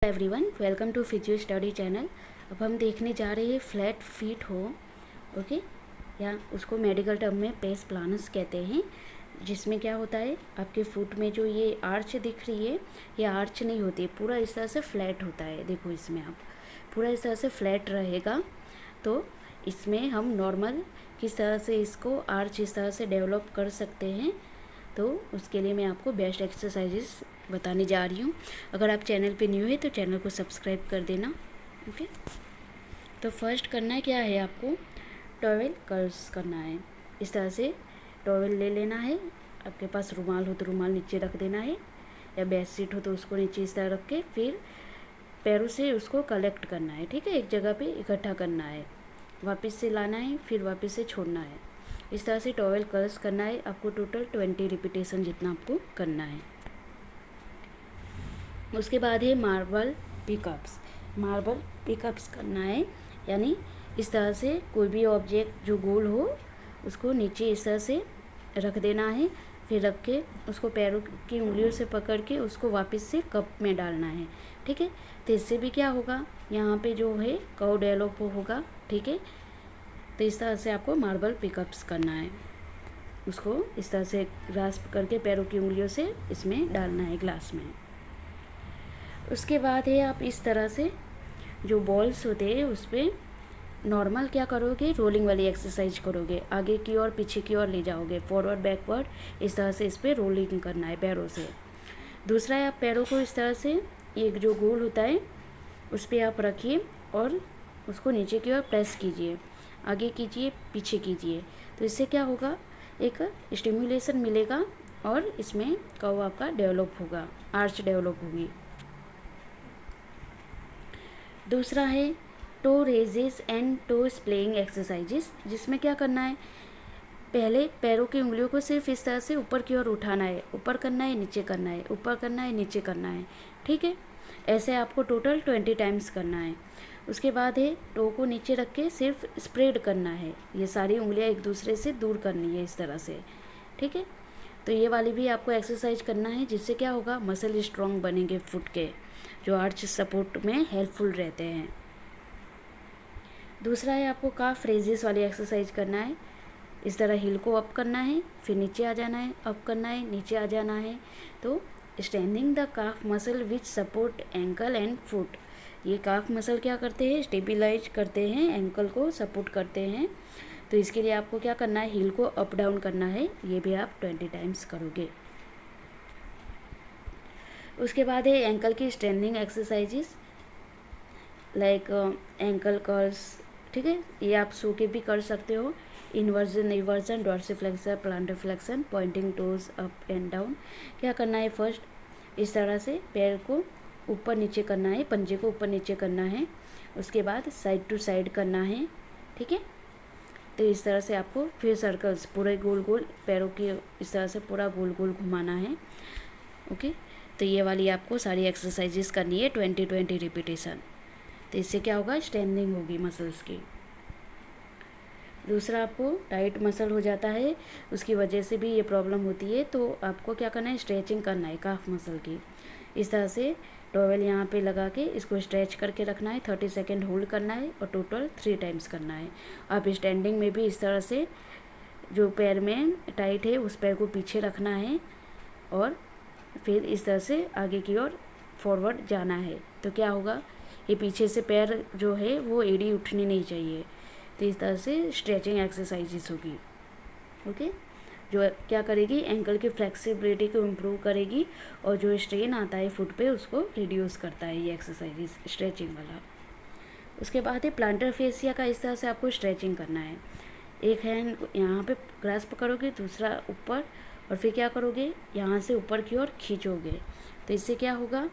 Everyone, welcome to physio study channel. अब हम देखने जा रहे हैं फ्लैट फीट हो, ओके, या उसको मेडिकल टर्म में पेस प्लानस कहते हैं। जिसमें क्या होता है, आपके फुट में जो ये आर्च दिख रही है, ये आर्च नहीं होती है, पूरा इस तरह से फ्लैट होता है। देखो इसमें आप पूरा इस तरह से फ्लैट रहेगा। तो इसमें हम नॉर्मल किस तरह से इसको आर्च इस तरह से डेवलप कर सकते हैं, तो उसके लिए मैं आपको बेस्ट एक्सरसाइजेस बताने जा रही हूँ। अगर आप चैनल पे न्यू है तो चैनल को सब्सक्राइब कर देना, ओके। तो फर्स्ट करना है क्या है, आपको टॉवेल कर्ल्स करना है। इस तरह से टॉवेल ले लेना है। आपके पास रुमाल हो तो रुमाल नीचे रख देना है, या बेड शीट हो तो उसको नीचे इस तरह रख के फिर पैरों से उसको कलेक्ट करना है, ठीक है। एक जगह पे इकट्ठा करना है, वापस से लाना है, फिर वापस से छोड़ना है। इस तरह से टॉवेल कर्ल्स करना है आपको। टोटल 20 रिपीटेशन जितना आपको करना है। उसके बाद है मार्बल पिकअप्स। मार्बल पिकअप्स करना है, यानी इस तरह से कोई भी ऑब्जेक्ट जो गोल हो उसको नीचे इस तरह से रख देना है, फिर रख के उसको पैरों की उंगलियों से पकड़ के उसको वापस से कप में डालना है, ठीक है। तो इससे भी क्या होगा, यहाँ पे जो है कर्व डेवलप होगा, ठीक है। तो इस तरह से आपको मार्बल पिकअप्स करना है। उसको इस तरह से ग्रास्प करके पैरों की उंगलियों से इसमें डालना है ग्लास में। उसके बाद है आप इस तरह से जो बॉल्स होते हैं उस पर नॉर्मल क्या करोगे, रोलिंग वाली एक्सरसाइज करोगे। आगे की ओर पीछे की ओर ले जाओगे, फॉरवर्ड बैकवर्ड, इस तरह से इस पर रोलिंग करना है पैरों से। दूसरा है, आप पैरों को इस तरह से एक जो गोल होता है उस पर आप रखिए और उसको नीचे की ओर प्रेस कीजिए, आगे कीजिए पीछे कीजिए। तो इससे क्या होगा, एक स्टिमुलेशन मिलेगा और इसमें कर्व आपका डेवलप होगा, आर्च डेवलप होगी। दूसरा है toe raises and toe splaying exercises, जिसमें क्या करना है, पहले पैरों की उंगलियों को सिर्फ इस तरह से ऊपर की ओर उठाना है, ऊपर करना है नीचे करना है, ऊपर करना है नीचे करना है, ठीक है। ऐसे आपको टोटल 20 टाइम्स करना है। उसके बाद है टो को नीचे रख के सिर्फ स्प्रेड करना है, ये सारी उंगलियां एक दूसरे से दूर करनी है इस तरह से, ठीक है। तो ये वाली भी आपको एक्सरसाइज करना है, जिससे क्या होगा, मसल स्ट्रॉन्ग बनेंगे फुट के, जो आर्च सपोर्ट में हेल्पफुल रहते हैं। दूसरा है आपको काफ रेजेस वाली एक्सरसाइज करना है। इस तरह हील को अप करना है, फिर नीचे आ जाना है, अप करना है, नीचे आ जाना है। तो strengthening the calf muscle which support ankle and foot, ये काफ मसल क्या करते हैं, स्टेबिलाइज करते हैं, एंकल को सपोर्ट करते हैं। तो इसके लिए आपको क्या करना है, हील को अप डाउन करना है, ये भी आप 20 टाइम्स करोगे। उसके बाद है एंकल की strengthening exercises like ankle curls, ठीक है। ये आप सो के भी कर सकते हो। Inversion, eversion, dorsiflexion, plantar flexion, pointing toes up and down. क्या करना है, फर्स्ट इस तरह से पैर को ऊपर नीचे करना है, पंजे को ऊपर नीचे करना है। उसके बाद साइड टू साइड करना है, ठीक है। तो इस तरह से आपको फिर सर्कल्स पूरे गोल गोल पैरों की इस तरह से पूरा गोल गोल घुमाना है, ओके। तो ये वाली आपको सारी एक्सरसाइजेस करनी है, 20 रिपीटेशन। तो इससे क्या होगा, स्ट्रेंथनिंग होगी मसल्स की। दूसरा, आपको टाइट मसल हो जाता है, उसकी वजह से भी ये प्रॉब्लम होती है। तो आपको क्या करना है, स्ट्रेचिंग करना है काफ मसल की। इस तरह से टॉवेल यहाँ पे लगा के इसको स्ट्रेच करके रखना है, 30 सेकेंड होल्ड करना है और टोटल 3 टाइम्स करना है। आप स्टैंडिंग में भी इस तरह से जो पैर में टाइट है उस पैर को पीछे रखना है और फिर इस तरह से आगे की ओर फॉरवर्ड जाना है। तो क्या होगा, ये पीछे से पैर जो है वो एड़ी उठनी नहीं चाहिए। तो इस तरह से स्ट्रेचिंग एक्सरसाइजेस होगी, ओके। जो क्या करेगी, एंकल की फ्लेक्सिबिलिटी को इम्प्रूव करेगी और जो स्ट्रेन आता है फुट पे उसको रिड्यूस करता है ये एक्सरसाइजेस स्ट्रेचिंग वाला। उसके बाद है प्लांटर फेसिया का, इस तरह से आपको स्ट्रेचिंग करना है। एक हैंड यहाँ पे ग्रास्प करोगे, दूसरा ऊपर, और फिर क्या करोगे, यहाँ से ऊपर की ओर खींचोगे। तो इससे क्या होगा,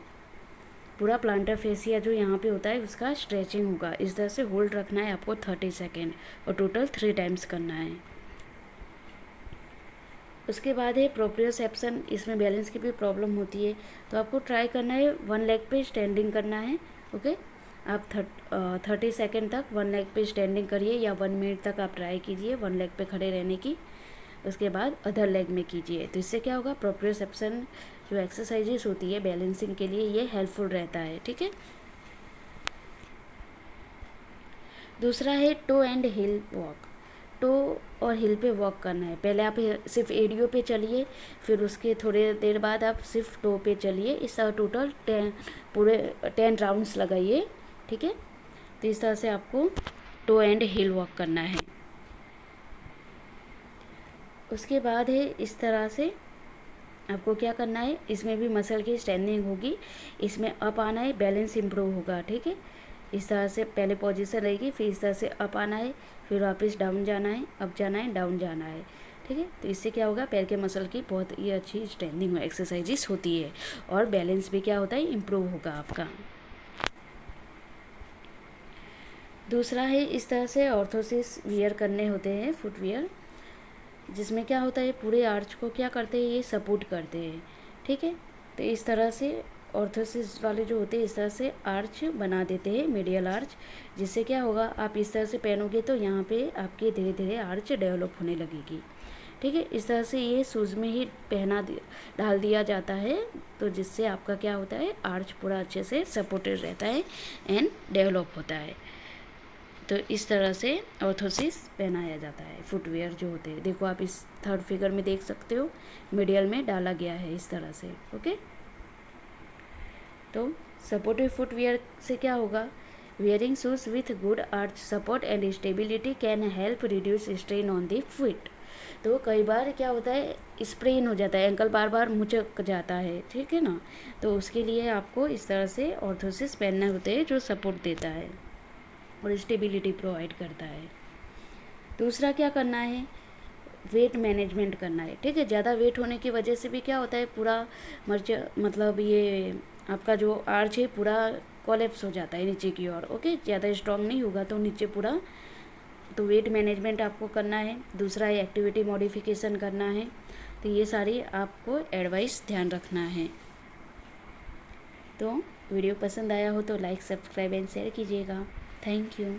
पूरा प्लांटर फेसिया जो यहाँ पे होता है उसका स्ट्रेचिंग होगा। इस तरह से होल्ड रखना है आपको 30 सेकेंड और टोटल 3 टाइम्स करना है। उसके बाद है प्रोप्रियोसेप्शन, इसमें बैलेंस की भी प्रॉब्लम होती है। तो आपको ट्राई करना है 1 लेग पे स्टैंडिंग करना है, ओके। आप 30 सेकेंड तक 1 लेग पे स्टैंडिंग करिए, या 1 मिनट तक आप ट्राई कीजिए 1 लेग पे खड़े रहने की। उसके बाद अदर लेग में कीजिए। तो इससे क्या होगा, प्रोप्रियोसेप्शन जो एक्सरसाइजेस होती है बैलेंसिंग के लिए, ये हेल्पफुल रहता है। ठीक है। दूसरा है toe and heel walk. Toe और हिल पे वॉक करना है। पहले आप सिर्फ एडियो पे चलिए, फिर उसके थोड़े देर बाद आप सिर्फ टो पे चलिए। इस तरह टोटल 10 राउंड्स लगाइए। ठीक है। तो इस तरह से आपको टो एंड हिल वॉक करना है। उसके बाद है इस तरह से आपको क्या करना है, इसमें भी मसल की स्ट्रेंथनिंग होगी। इसमें अप आना है, बैलेंस इम्प्रूव होगा। ठीक है। इस तरह से पहले पोजीशन रहेगी, फिर इस तरह से अप आना है, फिर वापस डाउन जाना है, अप जाना है, डाउन जाना है। ठीक है। तो इससे क्या होगा, पैर के मसल की बहुत ही अच्छी स्ट्रेंथनिंग एक्सरसाइजेस होती है और बैलेंस भी क्या होता है, इम्प्रूव होगा आपका। दूसरा है इस तरह से ऑर्थोसिस वियर करने होते हैं, फुटवियर, जिसमें क्या होता है पूरे आर्च को क्या करते हैं, ये सपोर्ट करते हैं। ठीक है। तो इस तरह से ऑर्थोसिस वाले जो होते हैं इस तरह से आर्च बना देते हैं, मीडियल आर्च, जिससे क्या होगा, आप इस तरह से पहनोगे तो यहाँ पे आपके धीरे धीरे आर्च डेवलप होने लगेगी। ठीक है। इस तरह से ये शूज़ में ही डाल दिया जाता है, तो जिससे आपका क्या होता है, आर्च पूरा अच्छे से सपोर्टेड रहता है एंड डेवलप होता है। तो इस तरह से ऑर्थोसिस पहनाया जाता है, फुटवेयर जो होते हैं। देखो आप इस थर्ड फिगर में देख सकते हो, मीडियल में डाला गया है इस तरह से। ओके। तो सपोर्टिव फुटवेयर से क्या होगा, wearing shoes with good arch support and stability can help reduce strain on the foot. तो कई बार क्या होता है, स्प्रेन हो जाता है, एंकल बार बार मुचक जाता है। ठीक है ना। तो उसके लिए आपको इस तरह से ऑर्थोसिस पहनना होते हैं, जो सपोर्ट देता है और स्टेबिलिटी प्रोवाइड करता है। दूसरा क्या करना है, वेट मैनेजमेंट करना है। ठीक है। ज़्यादा वेट होने की वजह से भी क्या होता है, पूरा मतलब ये आपका जो आर्च है पूरा कोलैप्स हो जाता है नीचे की ओर। ओके। ज़्यादा स्ट्रांग नहीं होगा तो नीचे पूरा, तो वेट मैनेजमेंट आपको करना है। दूसरा है एक्टिविटी मॉडिफिकेशन करना है। तो ये सारी आपको एडवाइस ध्यान रखना है। तो वीडियो पसंद आया हो तो लाइक, सब्सक्राइब एंड शेयर कीजिएगा। Thank you.